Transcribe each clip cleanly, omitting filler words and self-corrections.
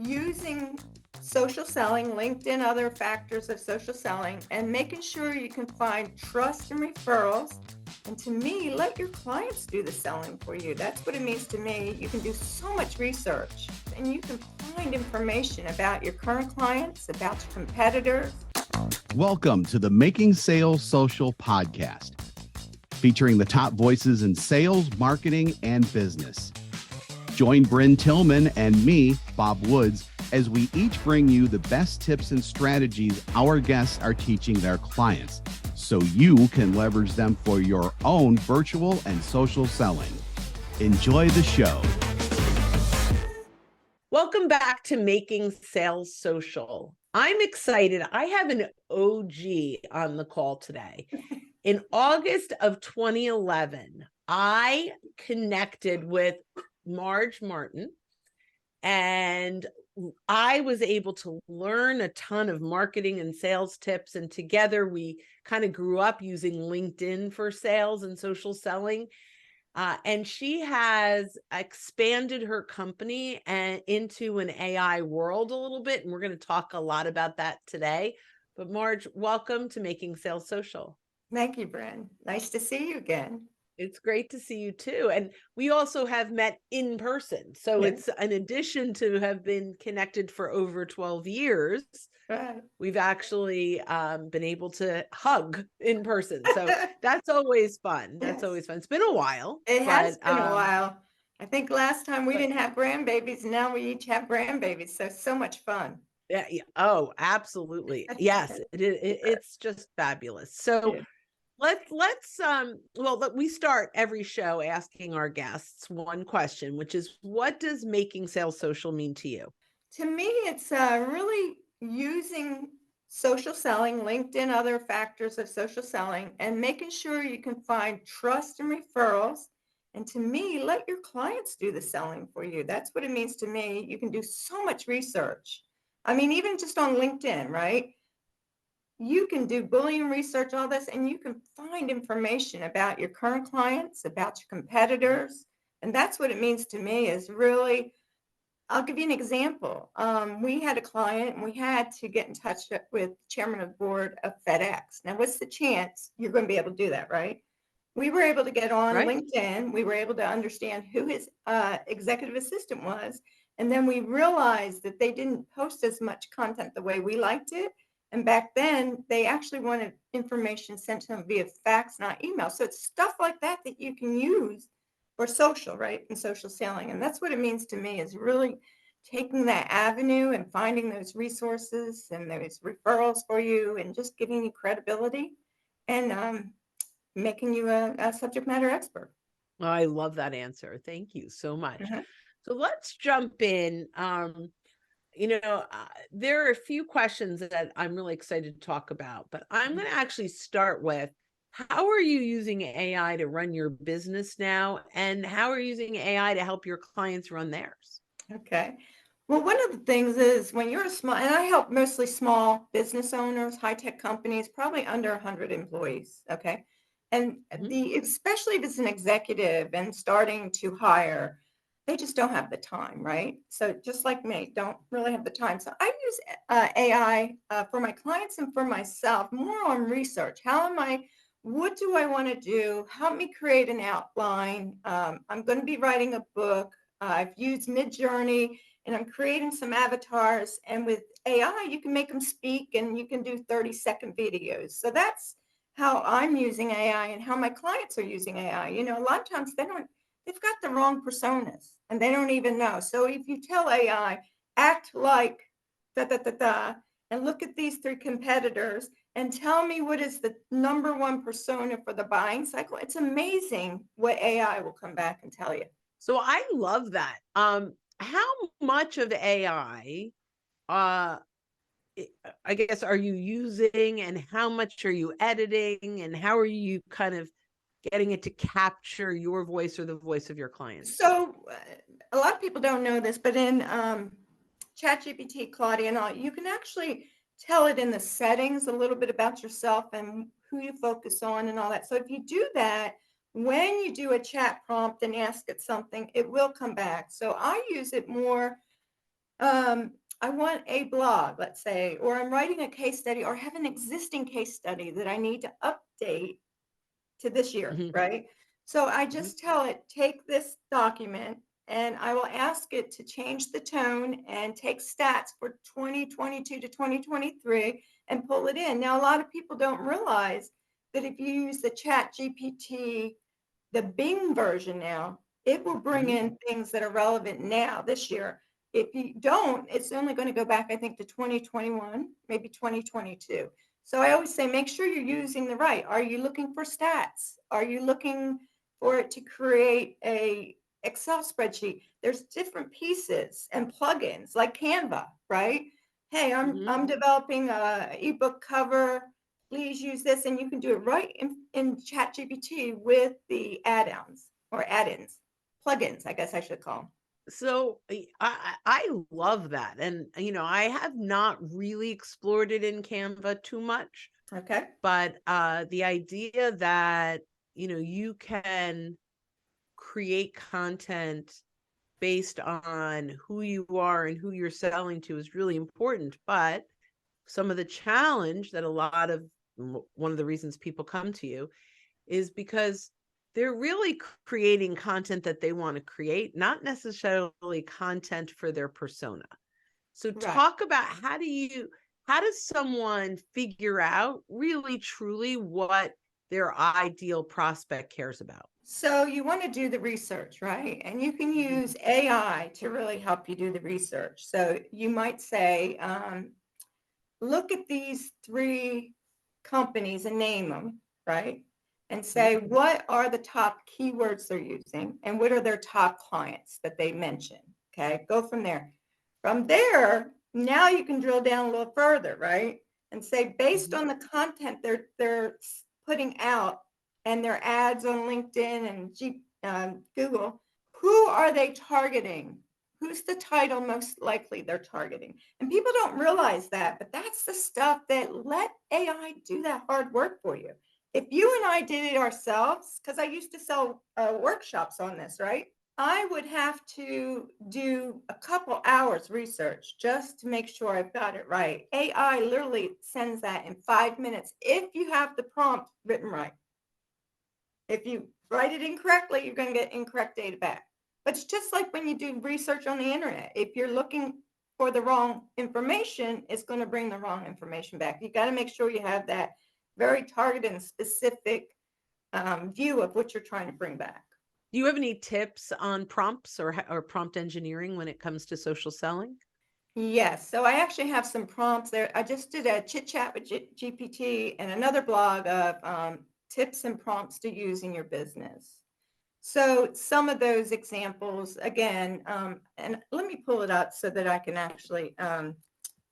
using social selling, LinkedIn, other factors of social selling, and making sure you can find trust and referrals. And to me, let your clients do the selling for you. That's what it means to me. You can do so much research and you can find information about your current clients, about your competitors. Welcome to the Making Sales Social podcast, featuring the top voices in sales, marketing, and business. Join Bryn Tillman and me, Bob Woods, as we each bring you the best tips and strategies our guests are teaching their clients, so you can leverage them for your own virtual and social selling. Enjoy the show. Welcome back to Making Sales Social. I'm excited. I have an OG on the call today. In August of 2011, I connected with Marge Martin, and I was able to learn a ton of marketing and sales tips. And together we kind of grew up using LinkedIn for sales and social selling. And she has expanded her company into an AI world a little bit. And we're going to talk a lot about that today. But Marge, welcome to Making Sales Social. Thank you, Bryn. Nice to see you again. It's great to see you too. And we also have met in person. So It's an addition to have been connected for over 12 years. Right. We've actually been able to hug in person. So that's always fun. That's always fun. It's been a while. It has been a while. I think last time we didn't have grandbabies, and now we each have grandbabies. So much fun. Yeah. Oh, absolutely. Yes, it's just fabulous. So we start every show asking our guests one question, which is, what does making sales social mean to you? To me, it's really using social selling, LinkedIn, other factors of social selling, and making sure you can find trust and referrals. And to me, let your clients do the selling for you. That's what it means to me. You can do so much research. I mean, even just on LinkedIn, right? You can do Boolean research, all this, and you can find information about your current clients, about your competitors. And that's what it means to me is really, I'll give you an example. We had a client and we had to get in touch with the chairman of the board of FedEx. Now, what's the chance you're going to be able to do that, right? We were able to get on LinkedIn. We were able to understand who his executive assistant was. And then we realized that they didn't post as much content the way we liked it. And back then, they actually wanted information sent to them via fax, not email. So it's stuff like that that you can use for social, right? And social selling. And that's what it means to me is really taking that avenue and finding those resources and those referrals for you and just giving you credibility and making you a subject matter expert. Oh, I love that answer. Thank you so much. So let's jump in. There are a few questions that I'm really excited to talk about, but I'm going to actually start with, how are you using AI to run your business now? And how are you using AI to help your clients run theirs? Okay. Well, one of the things is when you're and I help mostly small business owners, high-tech companies, probably under 100 employees. Okay. And especially if it's an executive and starting to hire, they just don't have the time, right? So just like me, don't really have the time. So I use AI for my clients and for myself, more on research. What do I want to do? Help me create an outline. I'm going to be writing a book. I've used Midjourney and I'm creating some avatars. And with AI, you can make them speak and you can do 30-second videos. So that's how I'm using AI and how my clients are using AI. You know, a lot of times they've got the wrong personas and they don't even know. So if you tell AI, act like and look at these three competitors and tell me what is the number one persona for the buying cycle, it's amazing what AI will come back and tell you. So I love that. How much of AI, I guess, are you using, and how much are you editing, and how are you kind of getting it to capture your voice or the voice of your clients? So a lot of people don't know this, but in ChatGPT, Claudia, and all, you can actually tell it in the settings a little bit about yourself and who you focus on and all that. So if you do that, when you do a chat prompt and ask it something, it will come back. So I use it more I want a blog, let's say, or I'm writing a case study or have an existing case study that I need to update to this year, Mhm, right? So I mhm, just tell it, take this document and I will ask it to change the tone and take stats for 2022 to 2023 and pull it in. Now, a lot of people don't realize that if you use the Chat GPT, the Bing version now, it will bring mhm. in things that are relevant now this year. If you don't, it's only going to go back, I think, to 2021, maybe 2022. So I always say, make sure you're using the right. Are you looking for stats? Are you looking for it to create a Excel spreadsheet? There's different pieces and plugins like Canva, right? Hey, Mhm. I'm developing a ebook cover. Please use this, and you can do it right in ChatGPT with the add-ons or add-ins, plugins, I guess I should call So I love that. And I have not really explored it in Canva too much, them. Okay. but the idea that you can create content based on who you are and who you're selling to is really important. But some of the challenge that one of the reasons people come to you is because they're really creating content that they want to create, not necessarily content for their persona. So Right. talk about how does someone figure out really truly what their ideal prospect cares about? So you want to do the research, right? And you can Mhm, use AI to really help you do the research. So you might say, look at these three companies and name them, right? And mhm, say, what are the top keywords they're using and what are their top clients that they mention? Okay, go from there. From there, now you can drill down a little further, right? And say, based mhm. on the content they're putting out and their ads on LinkedIn and Google, who are they targeting? Who's the title most likely they're targeting? And people don't realize that, but that's the stuff that let AI do that hard work for you. If you and I did it ourselves, because I used to sell workshops on this, right? I would have to do a couple hours research just to make sure I've got it right. AI literally sends that in 5 minutes if you have the prompt written right. If you write it incorrectly, you're going to get incorrect data back. But it's just like when you do research on the internet. If you're looking for the wrong information, it's going to bring the wrong information back. You got to make sure you have that very targeted and specific view of what you're trying to bring back. Do you have any tips on prompts or prompt engineering when it comes to social selling? Yes, so I actually have some prompts there. I just did a chit chat with GPT and another blog of tips and prompts to use in your business. So some of those examples, again, and let me pull it up so that I can actually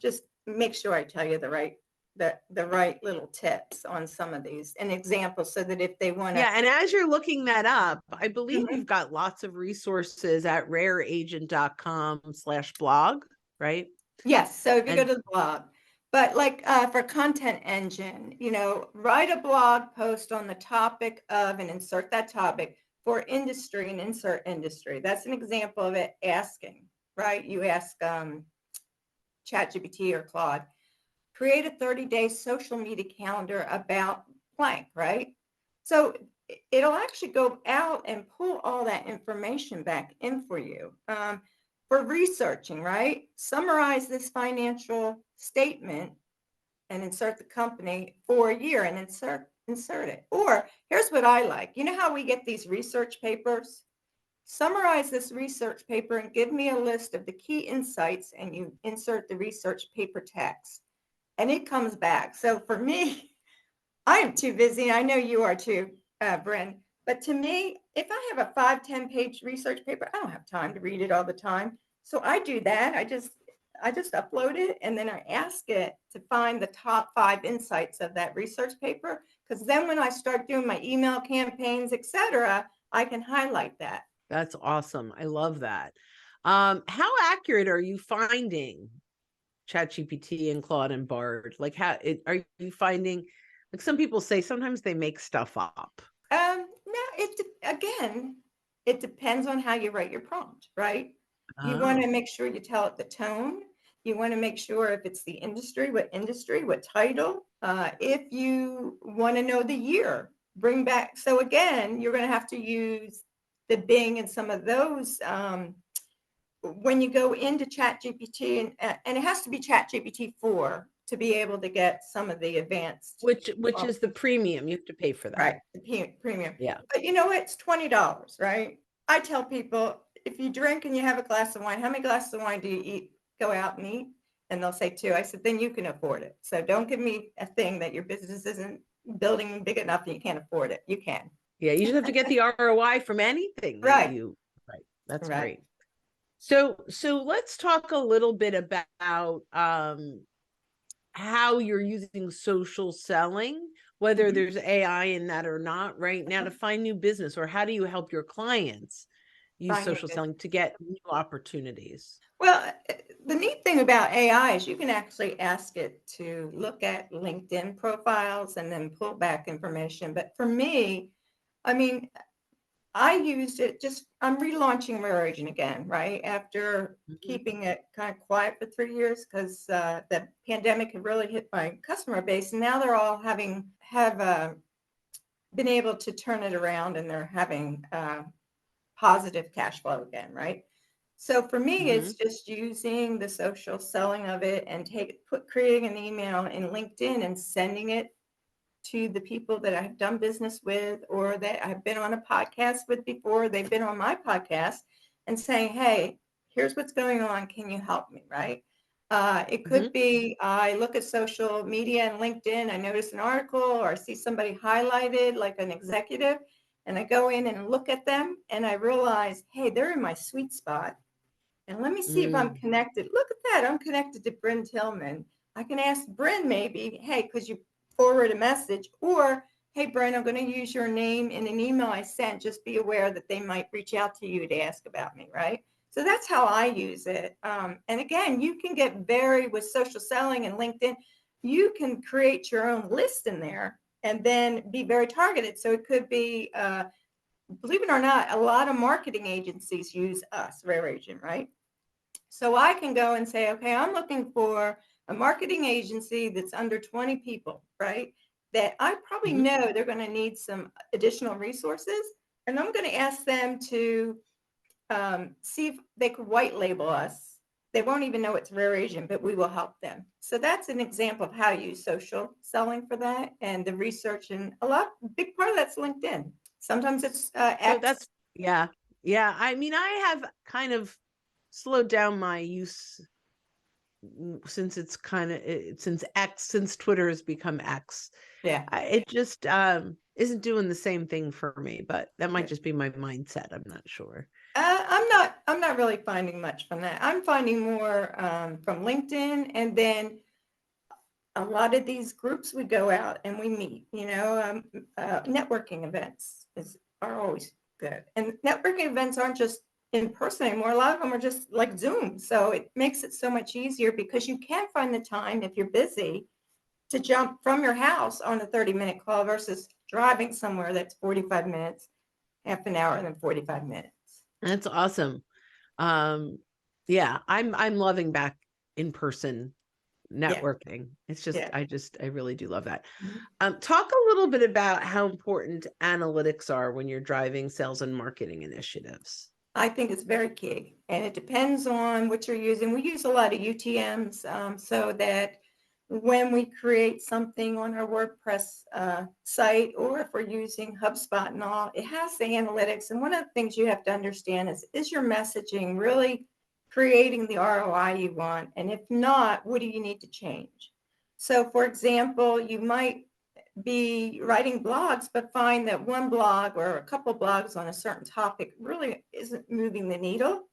just make sure I tell you the right little tips on some of these and examples so that if they want to. Yeah, and as you're looking that up, I believe you've got lots of resources at rareagent.com/blog, right? Yes, so if you go And to the blog, but like for content engine, write a blog post on the topic of and insert that topic for industry and insert industry. That's an example of it asking, right? You ask ChatGPT or Claude, create a 30-day social media calendar about blank, right? So it'll actually go out and pull all that information back in for you. For researching, right? Summarize this financial statement and insert the company for a year and insert it. Or here's what I like. You know how we get these research papers? Summarize this research paper and give me a list of the key insights, and you insert the research paper text and it comes back. So for me, I am too busy. I know you are too, Bryn. But to me, if I have a 5-10 page research paper, I don't have time to read it all the time. So I do that. I just upload it and then I ask it to find the top 5 insights of that research paper. Because then when I start doing my email campaigns, etc., I can highlight that. that's awesome. I love that. How accurate are you finding ChatGPT and Claude and Bard? Like, are you finding? Like, some people say sometimes they make stuff up. No, again, it depends on how you write your prompt, right? You want to Oh, make sure you tell it the tone. You want to make sure if it's the industry, what title. If you want to know the year, bring back. So again, you're going to have to use the Bing and some of those when you go into Chat GPT, and it has to be Chat GPT 4 to be able to get some of the advanced. which is the premium. You have to pay for that. Right, the premium. Yeah. But you know what? It's $20, right? I tell people, if you drink and you have a glass of wine, how many glasses of wine do you eat, go out and eat? And they'll say two. I said, then you can afford it. So don't give me a thing that your business isn't building big enough that you can't afford it. You can. Yeah. You just have to get the ROI from anything that Right. you, right. That's Right. great. So let's talk a little bit about how you're using social selling, whether Mhm. there's AI in that or not right now to find new business, or how do you help your clients use Find new social business. selling to get new opportunities? Well, the neat thing about AI is you can actually ask it to look at LinkedIn profiles and then pull back information. But for me, I mean, I used it just, I'm relaunching Rare Agent again, right? After Mhm. keeping it kind of quiet for 3 years because the pandemic had really hit my customer base. And now they're all have been able to turn it around and they're having positive cash flow again, right? So for me, it's Mhm. just using the social selling of it and creating an email in LinkedIn and sending it to the people that I've done business with or that I've been on a podcast with before. They've been on my podcast and saying, hey, here's what's going on. Can you help me? Right. It could Mhm. be I look at social media and LinkedIn, I notice an article or I see somebody highlighted like an executive, and I go in and look at them and I realize, hey, they're in my sweet spot. And let me see if I'm Mm. connected. Look at that. I'm connected to Bryn Tillman. I can ask Bryn maybe, hey, because you forward a message, or hey, Bryn, I'm going to use your name in an email I sent. Just be aware that they might reach out to you to ask about me, right? So that's how I use it. And again, you can get very with social selling and LinkedIn. You can create your own list in there and then be very targeted. So it could be, believe it or not, a lot of marketing agencies use us, Rare Agent, right? So I can go and say, okay, I'm looking for a marketing agency that's under 20 people, right? That I probably Mhm. know they're going to need some additional resources. And I'm going to ask them to see if they could white label us. They won't even know it's Rare Agent, but we will help them. So that's an example of how you use social selling for that and the research. And big part of that's LinkedIn. Sometimes it's So that's, X. yeah. Yeah. I mean, I have kind of slowed down my use since it's kind of since Twitter has become X. Yeah. It just isn't doing the same thing for me, but that might Yeah. just be my mindset. I'm not sure. I'm not really finding much from that. I'm finding more from LinkedIn, and then a lot of these groups we go out and we meet. Networking events are always good, and networking events aren't just in person anymore. A lot of them are just like Zoom, so it makes it so much easier because you can find the time if you're busy to jump from your house on a 30-minute call versus driving somewhere that's 45 minutes, half an hour, and then 45 minutes. That's awesome. Um, yeah, I'm loving back in person Yeah, networking. It's just yeah. I really do love that. Mhm. Talk a little bit about how important analytics are when you're driving sales and marketing initiatives. I think it's very key, and it depends on what you're using. We use a lot of UTMs so that when we create something on our WordPress site, or if we're using HubSpot and all, it has the analytics. And one of the things you have to understand is your messaging really creating the ROI you want? And if not, what do you need to change? So, for example, you might be writing blogs, but find that one blog or a couple blogs on a certain topic really isn't moving the needle.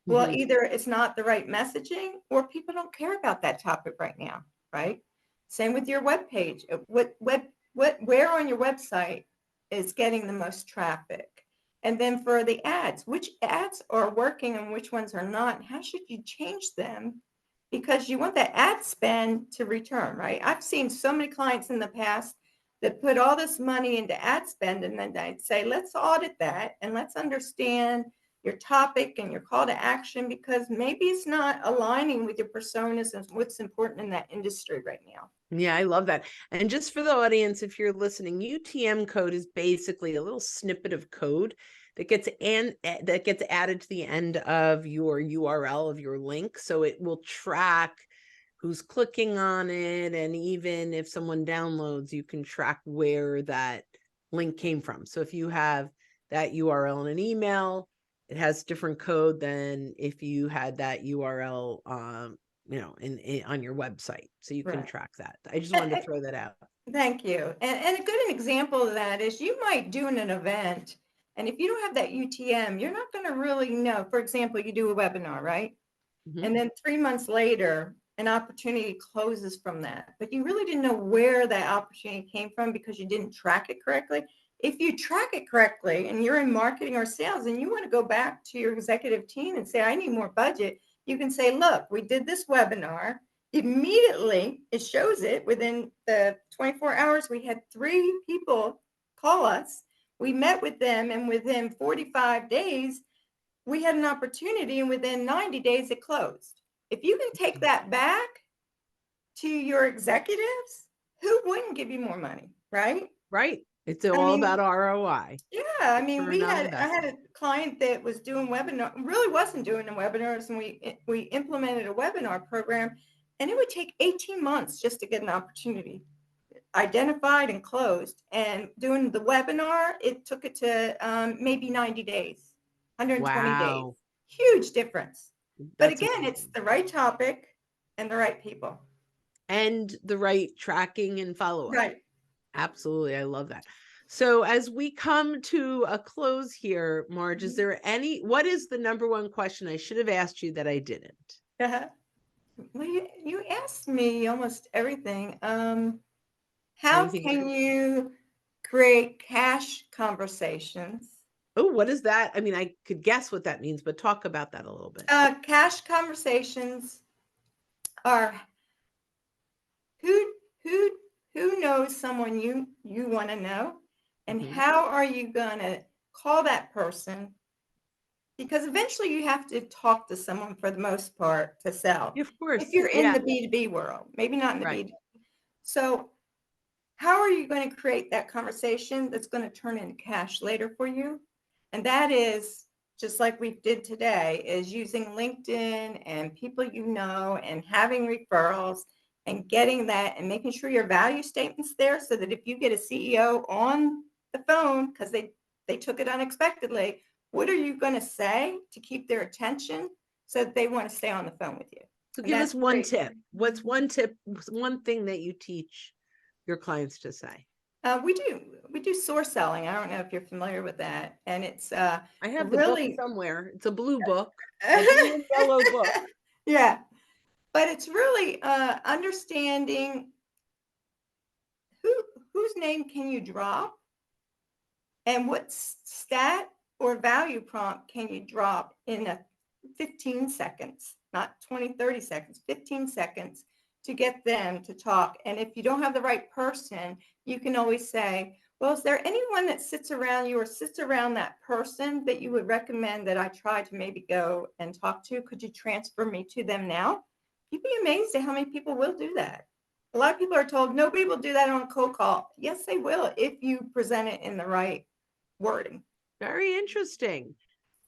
Well, Mhm. either it's not the right messaging or people don't care about that topic right now, right? Same with your web page. Where on your website is getting the most traffic? And then for the ads, which ads are working and which ones are not? How should you change them? Because you want that ad spend to return, right? I've seen so many clients in the past that put all this money into ad spend, and then I'd say, let's audit that and let's understand your topic and your call to action, because maybe it's not aligning with your personas and what's important in that industry right now. Yeah, I love that. And just for the audience, if you're listening, UTM code is basically a little snippet of code that gets added to the end of your URL of your link. So it will track who's clicking on it. And even if someone downloads, you can track where that link came from. So if you have that URL in an email, it has different code than if you had that URL in on your website, so you can track that. I just wanted to throw that out. Thank you. And a good example of that is you might do an event, and if you don't have that UTM, you're not going to really know. For example, you do a webinar, right? Mm-hmm. And then 3 months later, an opportunity closes from that, but you really didn't know where that opportunity came from because you didn't track it correctly. If you track it correctly and you're in marketing or sales and you want to go back to your executive team and say, I need more budget, you can say, look, we did this webinar. Immediately, it shows it within the 24 hours. We had 3 people call us. We met with them, and within 45 days, we had an opportunity, and within 90 days, it closed. If you can take that back to your executives, who wouldn't give you more money, right? Right. It's all about ROI. Yeah, I mean, I had a client that was doing webinar, really wasn't doing the webinars, and we implemented a webinar program, and it would take 18 months just to get an opportunity identified and closed. And doing the webinar, it took it to maybe 90 days, 120 days. Huge difference. But again, it's the right topic and the right people. And the right tracking and follow-up. Right. Absolutely. I love that. So as we come to a close here, Marge, is there what is the number one question I should have asked you that I didn't? Well, you asked me almost everything. How can you create cash conversations? Oh, what is that? I mean, I could guess what that means, but talk about that a little bit. Cash conversations are who knows someone you want to know, and how are you going to call that person? Because eventually you have to talk to someone for the most part to sell. Of course. If you're in the B2B world, maybe not in the B2B. So how are you going to create that conversation that's going to turn into cash later for you? And that is, just like we did today, is using LinkedIn and people you know and having referrals and getting that and making sure your value statement's there, so that if you get a CEO on the phone because they took it unexpectedly, what are you going to say to keep their attention so that they want to stay on the phone with you? So give us one tip. What's one tip, one thing that you teach your clients to say? We do source selling. I don't know if you're familiar with that. And it's I have the book somewhere. It's a blue book, a blue yellow book. Yeah. But it's really understanding whose name can you drop, and what stat or value prompt can you drop in 15 seconds, not 20, 30 seconds, 15 seconds to get them to talk. And if you don't have the right person, you can always say, well, is there anyone that sits around you or sits around that person that you would recommend that I try to maybe go and talk to? Could you transfer me to them now? You'd be amazed at how many people will do that. A lot of people are told nobody will do that on a cold call. Yes, they will if you present it in the right wording. Very interesting.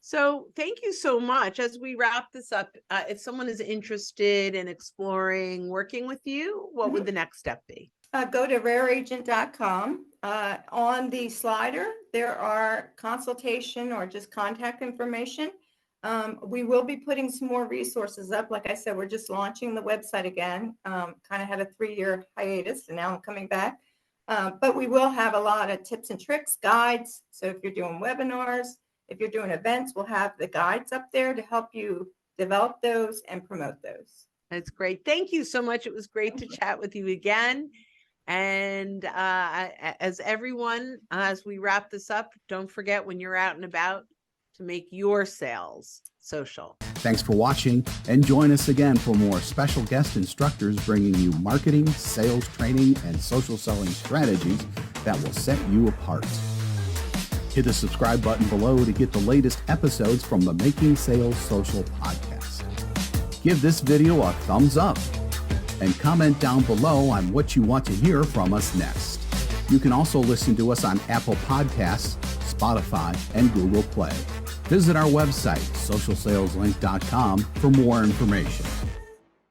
So thank you so much. As we wrap this up, if someone is interested in exploring working with you, what would the next step be? Go to rareagent.com. On the slider, there are consultation or just contact information. We will be putting some more resources up. Like I said, we're just launching the website again. Kind of had a 3-year hiatus, and now I'm coming back. But we will have a lot of tips and tricks, guides. So if you're doing webinars, if you're doing events, we'll have the guides up there to help you develop those and promote those. That's great. Thank you so much. It was great to chat with you again. And as everyone, as we wrap this up, don't forget when you're out and about to make your sales social. Thanks for watching, and join us again for more special guest instructors bringing you marketing, sales training, and social selling strategies that will set you apart. Hit the subscribe button below to get the latest episodes from the Making Sales Social podcast. Give this video a thumbs up and comment down below on what you want to hear from us next. You can also listen to us on Apple Podcasts, Spotify, and Google Play. Visit our website, socialsaleslink.com, for more information.